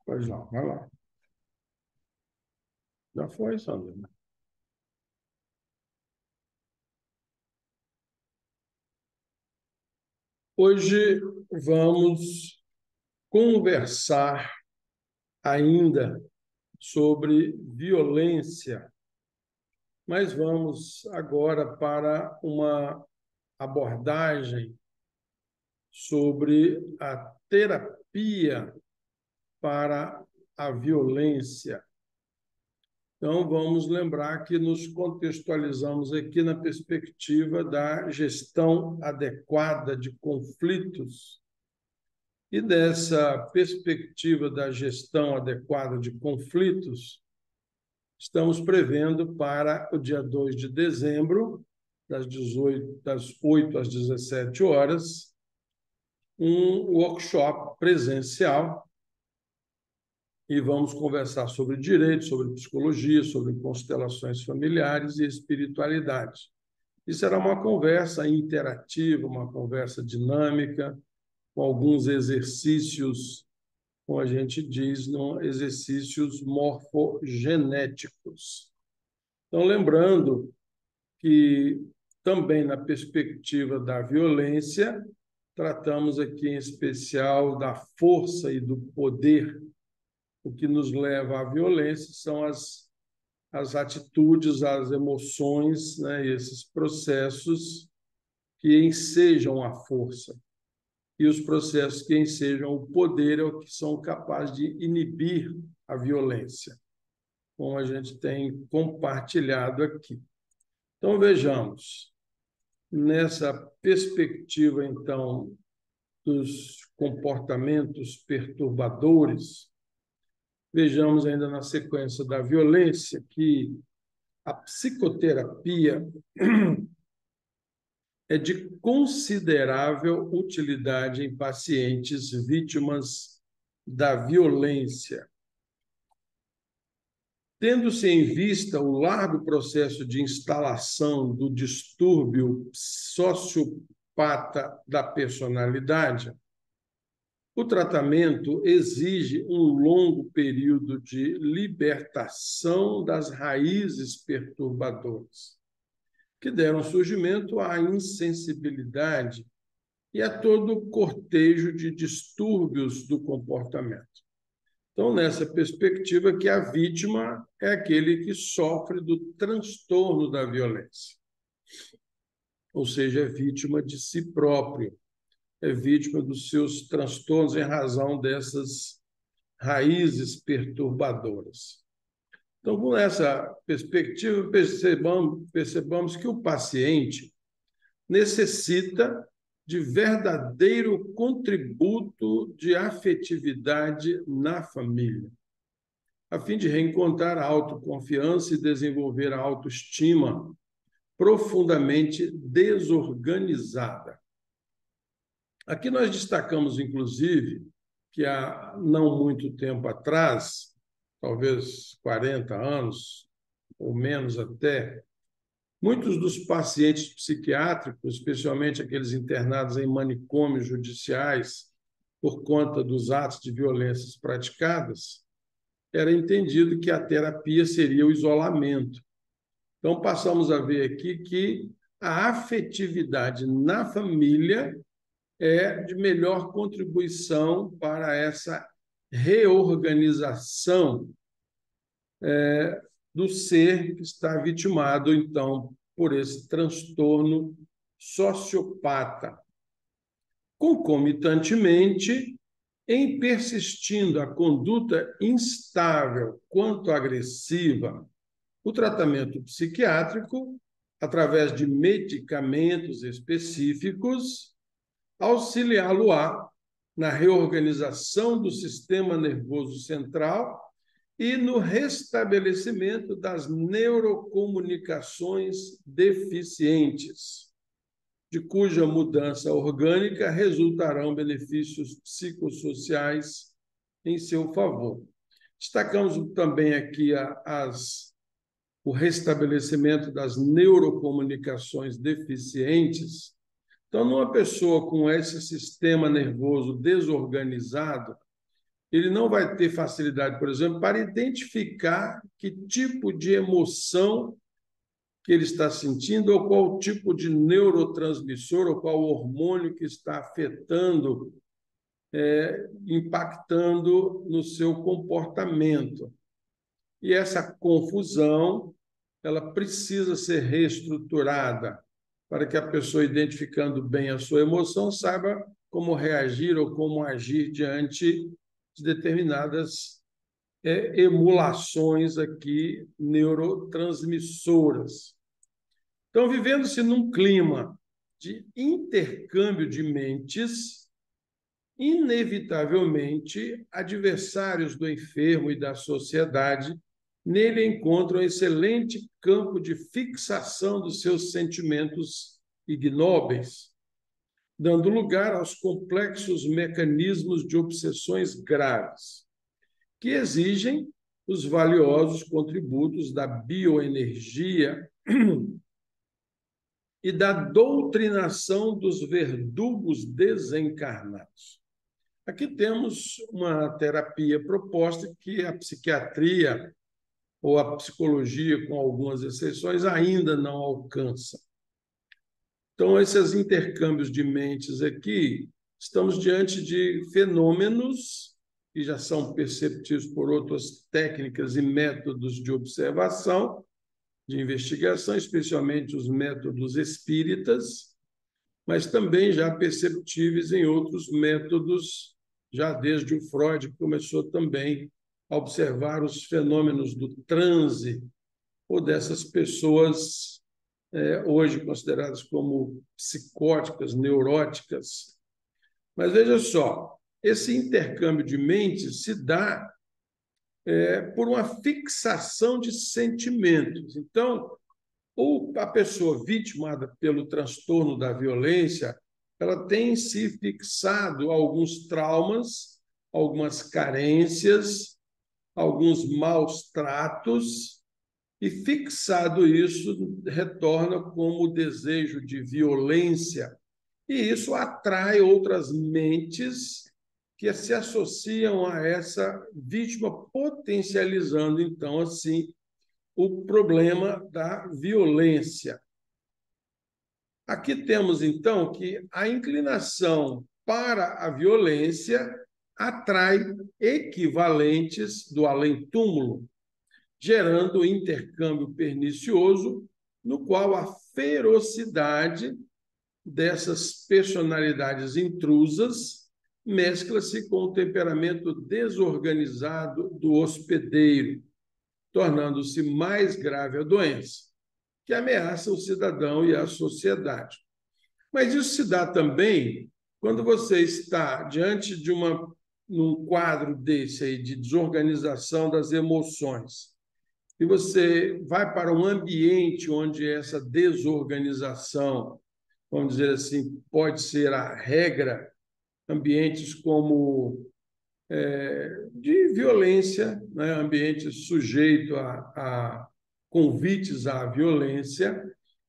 Pois não, vai lá. Já foi, Sandra. Hoje vamos conversar ainda sobre violência, mas vamos agora para uma abordagem sobre a terapia para a violência. Então, vamos lembrar que nos contextualizamos aqui na perspectiva da gestão adequada de conflitos. E dessa perspectiva da gestão adequada de conflitos, estamos prevendo para o dia 2 de dezembro, das 8 às 17 horas, um workshop presencial e vamos conversar sobre direito, sobre psicologia, sobre constelações familiares e espiritualidade. E será uma conversa interativa, uma conversa dinâmica, com alguns exercícios, como a gente diz, exercícios morfogenéticos. Então, lembrando que também na perspectiva da violência, tratamos aqui em especial da força e do poder. O que nos leva à violência são as atitudes, as emoções, né, e esses processos que ensejam a força. E os processos que ensejam o poder é o que são capazes de inibir a violência, como a gente tem compartilhado aqui. Então, vejamos, nessa perspectiva, então, dos comportamentos perturbadores, vejamos ainda na sequência da violência que a psicoterapia é de considerável utilidade em pacientes vítimas da violência. Tendo-se em vista o largo processo de instalação do distúrbio sociopata da personalidade, o tratamento exige um longo período de libertação das raízes perturbadoras, que deram surgimento à insensibilidade e a todo o cortejo de distúrbios do comportamento. Então, nessa perspectiva, que a vítima é aquele que sofre do transtorno da violência, ou seja, é vítima de si próprio, é vítima dos seus transtornos em razão dessas raízes perturbadoras. Então, com essa perspectiva, percebamos que o paciente necessita de verdadeiro contributo de afetividade na família, a fim de reencontrar a autoconfiança e desenvolver a autoestima profundamente desorganizada. Aqui nós destacamos, inclusive, que há não muito tempo atrás, talvez 40 anos, ou menos até, muitos dos pacientes psiquiátricos, especialmente aqueles internados em manicômios judiciais por conta dos atos de violências praticadas, era entendido que a terapia seria o isolamento. Então, passamos a ver aqui que a afetividade na família é de melhor contribuição para essa reorganização do ser que está vitimado, então, por esse transtorno sociopata. Concomitantemente, em persistindo a conduta instável quanto agressiva, o tratamento psiquiátrico, através de medicamentos específicos, auxiliá-lo-á na reorganização do sistema nervoso central e no restabelecimento das neurocomunicações deficientes, de cuja mudança orgânica resultarão benefícios psicossociais em seu favor. Destacamos também aqui o restabelecimento das neurocomunicações deficientes, Então, numa pessoa com esse sistema nervoso desorganizado, ele não vai ter facilidade, por exemplo, para identificar que tipo de emoção que ele está sentindo ou qual tipo de neurotransmissor ou qual hormônio que está afetando, impactando no seu comportamento. E essa confusão, ela precisa ser reestruturada para que a pessoa, identificando bem a sua emoção, saiba como reagir ou como agir diante de determinadas emulações aqui neurotransmissoras. Então, vivendo-se num clima de intercâmbio de mentes, inevitavelmente, adversários do enfermo e da sociedade nele encontram excelente campo de fixação dos seus sentimentos ignóbeis, dando lugar aos complexos mecanismos de obsessões graves, que exigem os valiosos contributos da bioenergia e da doutrinação dos verdugos desencarnados. Aqui temos uma terapia proposta que a psiquiatria ou a psicologia, com algumas exceções, ainda não alcança. Então, esses intercâmbios de mentes aqui, estamos diante de fenômenos que já são perceptíveis por outras técnicas e métodos de observação, de investigação, especialmente os métodos espíritas, mas também já perceptíveis em outros métodos, já desde o Freud, que começou também a observar os fenômenos do transe, ou dessas pessoas hoje consideradas como psicóticas, neuróticas. Mas veja só, esse intercâmbio de mentes se dá por uma fixação de sentimentos. Então, a pessoa vitimada pelo transtorno da violência, ela tem em si fixado alguns traumas, algumas carências, alguns maus tratos, e fixado isso, retorna como o desejo de violência, e isso atrai outras mentes que se associam a essa vítima, potencializando, então, assim, o problema da violência. Aqui temos, então, que a inclinação para a violência atrai equivalentes do além-túmulo, gerando um intercâmbio pernicioso, no qual a ferocidade dessas personalidades intrusas mescla-se com o temperamento desorganizado do hospedeiro, tornando-se mais grave a doença, que ameaça o cidadão e a sociedade. Mas isso se dá também quando você está diante de num quadro desse aí de desorganização das emoções, e você vai para um ambiente onde essa desorganização, vamos dizer assim, pode ser a regra, ambientes como de violência, né? Ambientes sujeitos a convites à violência,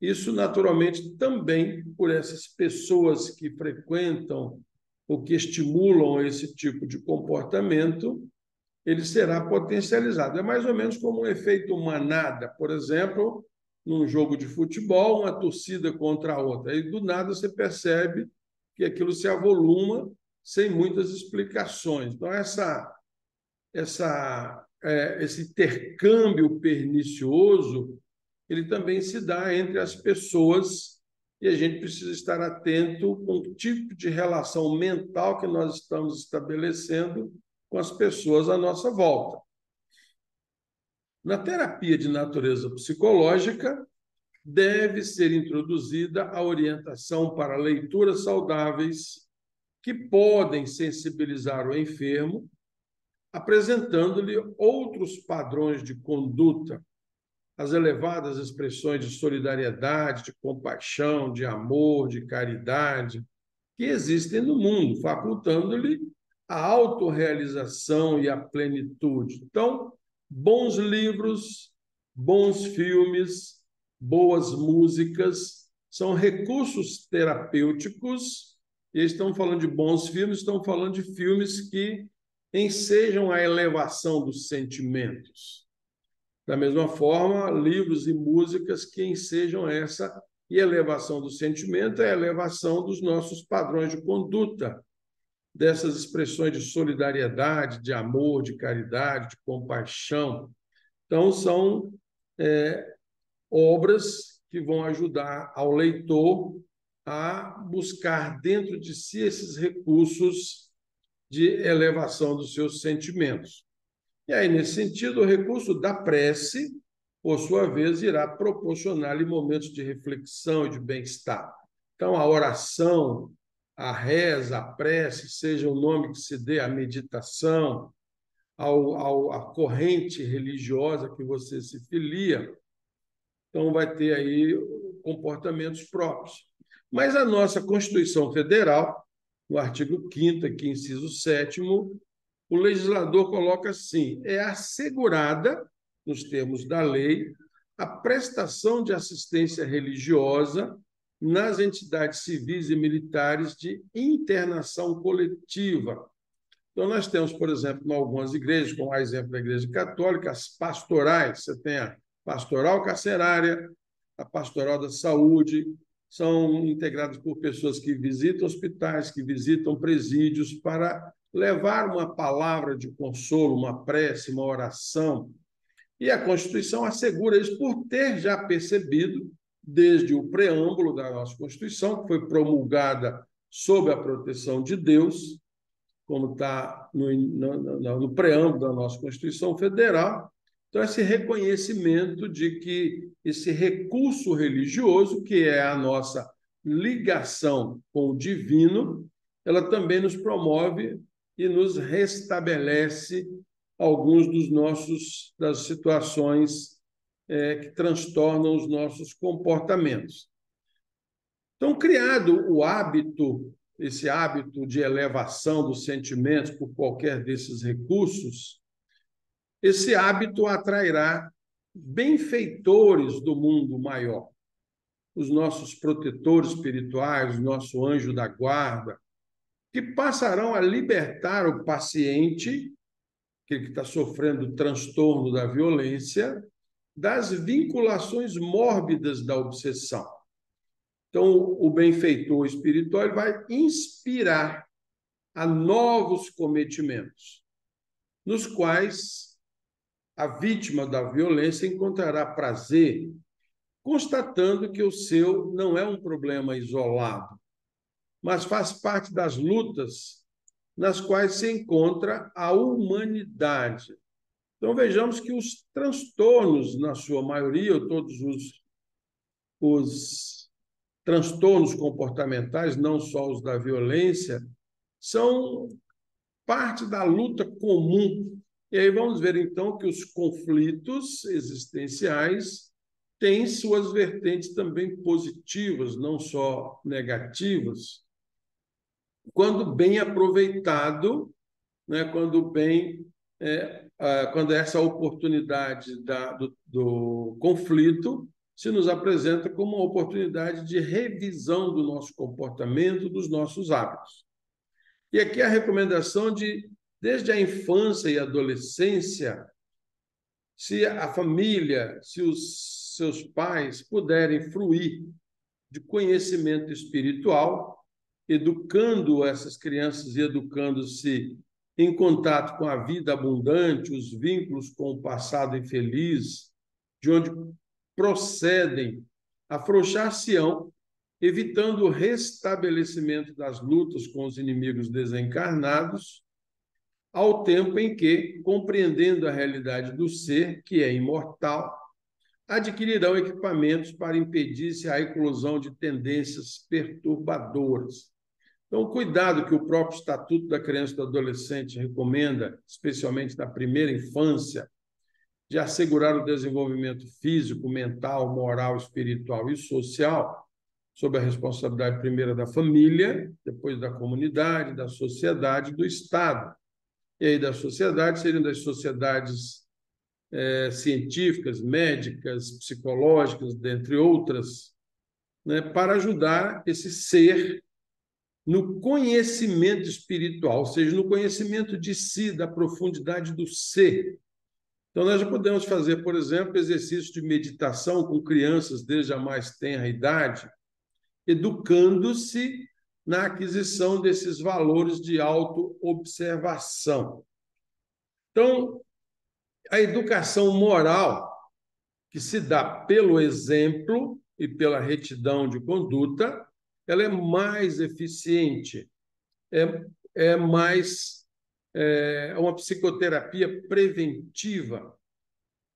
isso naturalmente também por essas pessoas que frequentam ou que estimulam esse tipo de comportamento, ele será potencializado. É mais ou menos como um efeito manada, por exemplo, num jogo de futebol, uma torcida contra a outra. E do nada você percebe que aquilo se avoluma sem muitas explicações. Então, esse intercâmbio pernicioso, ele também se dá entre as pessoas, e a gente precisa estar atento com o tipo de relação mental que nós estamos estabelecendo com as pessoas à nossa volta. Na terapia de natureza psicológica, deve ser introduzida a orientação para leituras saudáveis que podem sensibilizar o enfermo, apresentando-lhe outros padrões de conduta, as elevadas expressões de solidariedade, de compaixão, de amor, de caridade, que existem no mundo, facultando-lhe a autorrealização e a plenitude. Então, bons livros, bons filmes, boas músicas são recursos terapêuticos, e eles estão falando de bons filmes, estão falando de filmes que ensejam a elevação dos sentimentos. Da mesma forma, livros e músicas que ensejam essa, e elevação do sentimento é a elevação dos nossos padrões de conduta, dessas expressões de solidariedade, de amor, de caridade, de compaixão. Então, são obras que vão ajudar ao leitor a buscar dentro de si esses recursos de elevação dos seus sentimentos. E aí, nesse sentido, o recurso da prece, por sua vez, irá proporcionar-lhe momentos de reflexão e de bem-estar. Então, a oração, a reza, a prece, seja o nome que se dê à meditação, à corrente religiosa que você se filia, então vai ter aí comportamentos próprios. Mas a nossa Constituição Federal, no artigo 5º, aqui, inciso 7º, o legislador coloca assim: é assegurada, nos termos da lei, a prestação de assistência religiosa nas entidades civis e militares de internação coletiva. Então, nós temos, por exemplo, em algumas igrejas, como a exemplo da Igreja Católica, as pastorais. Você tem a pastoral carcerária, a pastoral da saúde, são integradas por pessoas que visitam hospitais, que visitam presídios, para levar uma palavra de consolo, uma prece, uma oração. E a Constituição assegura isso por ter já percebido, desde o preâmbulo da nossa Constituição, que foi promulgada sob a proteção de Deus, como está no preâmbulo da nossa Constituição Federal. Então, esse reconhecimento de que esse recurso religioso, que é a nossa ligação com o divino, ela também nos promove e nos restabelece alguns das situações que transtornam os nossos comportamentos. Então, criado o hábito, esse hábito de elevação dos sentimentos por qualquer desses recursos, esse hábito atrairá benfeitores do mundo maior, os nossos protetores espirituais, o nosso anjo da guarda, que passarão a libertar o paciente, que está sofrendo o transtorno da violência, das vinculações mórbidas da obsessão. Então, o benfeitor espiritual vai inspirar a novos cometimentos, nos quais a vítima da violência encontrará prazer, constatando que o seu não é um problema isolado, mas faz parte das lutas nas quais se encontra a humanidade. Então, vejamos que os transtornos, na sua maioria, ou todos os transtornos comportamentais, não só os da violência, são parte da luta comum. E aí vamos ver, então, que os conflitos existenciais têm suas vertentes também positivas, não só negativas, quando bem aproveitado, né, quando essa oportunidade do conflito se nos apresenta como uma oportunidade de revisão do nosso comportamento, dos nossos hábitos. E aqui a recomendação de, desde a infância e adolescência, se a família, se os seus pais puderem fruir de conhecimento espiritual, educando essas crianças e educando-se em contato com a vida abundante, os vínculos com o passado infeliz, de onde procedem, afrouxar-se-ão, evitando o restabelecimento das lutas com os inimigos desencarnados, ao tempo em que, compreendendo a realidade do ser, que é imortal, adquirirão equipamentos para impedir-se a eclosão de tendências perturbadoras. Então, cuidado que o próprio Estatuto da Criança e do Adolescente recomenda, especialmente na primeira infância, de assegurar o desenvolvimento físico, mental, moral, espiritual e social, sob a responsabilidade primeira da família, depois da comunidade, da sociedade e do Estado. E aí, da sociedade, seriam das sociedades científicas, médicas, psicológicas, dentre outras, né, para ajudar esse ser no conhecimento espiritual, ou seja, no conhecimento de si, da profundidade do ser. Então, nós já podemos fazer, por exemplo, exercícios de meditação com crianças desde a mais tenra idade, educando-se na aquisição desses valores de autoobservação. Então, a educação moral, que se dá pelo exemplo e pela retidão de conduta, ela é mais eficiente, é mais uma psicoterapia preventiva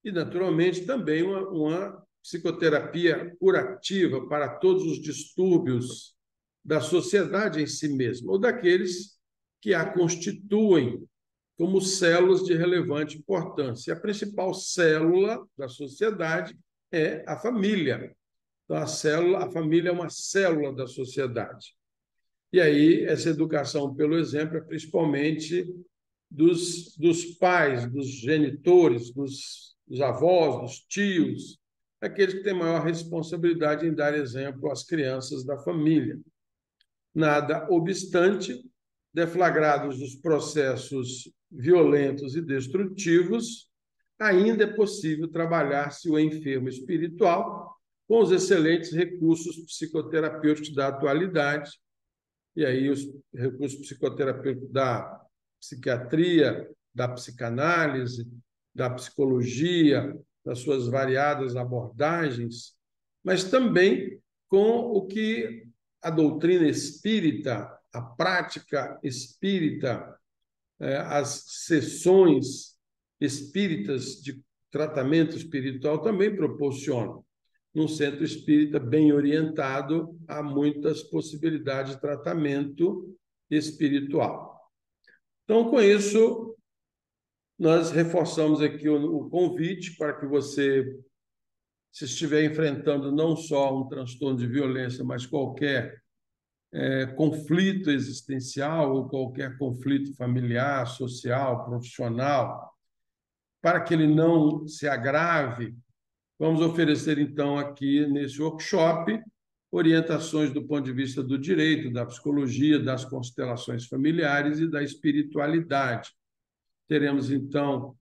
e, naturalmente, também uma psicoterapia curativa para todos os distúrbios da sociedade em si mesma, ou daqueles que a constituem como células de relevante importância. E a principal célula da sociedade é a família. Então, a família é uma célula da sociedade. E aí, essa educação pelo exemplo é principalmente dos pais, dos genitores, dos avós, dos tios, aqueles que têm maior responsabilidade em dar exemplo às crianças da família. Nada obstante, deflagrados os processos violentos e destrutivos, ainda é possível trabalhar-se o enfermo espiritual com os excelentes recursos psicoterapêuticos da atualidade, e aí os recursos psicoterapêuticos da psiquiatria, da psicanálise, da psicologia, das suas variadas abordagens, mas também com o que a doutrina espírita, a prática espírita, as sessões espíritas de tratamento espiritual também proporcionam. Num centro espírita bem orientado, há muitas possibilidades de tratamento espiritual. Então, com isso, nós reforçamos aqui o convite para que você, se estiver enfrentando não só um transtorno de violência, mas qualquer conflito existencial ou qualquer conflito familiar, social, profissional, para que ele não se agrave, vamos oferecer, então, aqui nesse workshop, orientações do ponto de vista do direito, da psicologia, das constelações familiares e da espiritualidade. Teremos, então,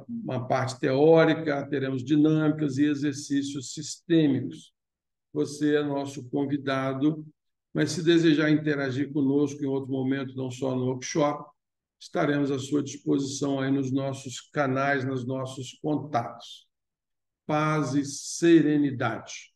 uma parte teórica, teremos dinâmicas e exercícios sistêmicos. Você é nosso convidado, mas se desejar interagir conosco em outro momento, não só no workshop, estaremos à sua disposição aí nos nossos canais, nos nossos contatos. Paz e serenidade.